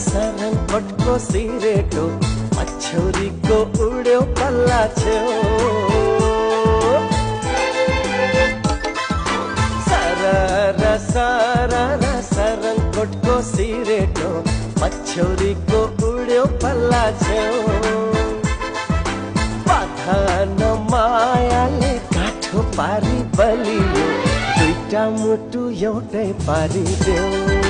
सरङपटको सिरेटो मछौरीको उड्यो पल्ला छेउ सरङपटको सिरेटो मछौरीको उड्यो पल्ला छेउ बधान मायाले काठो पारी बलियो दुईटा मुटु एउटै पारिदेऊ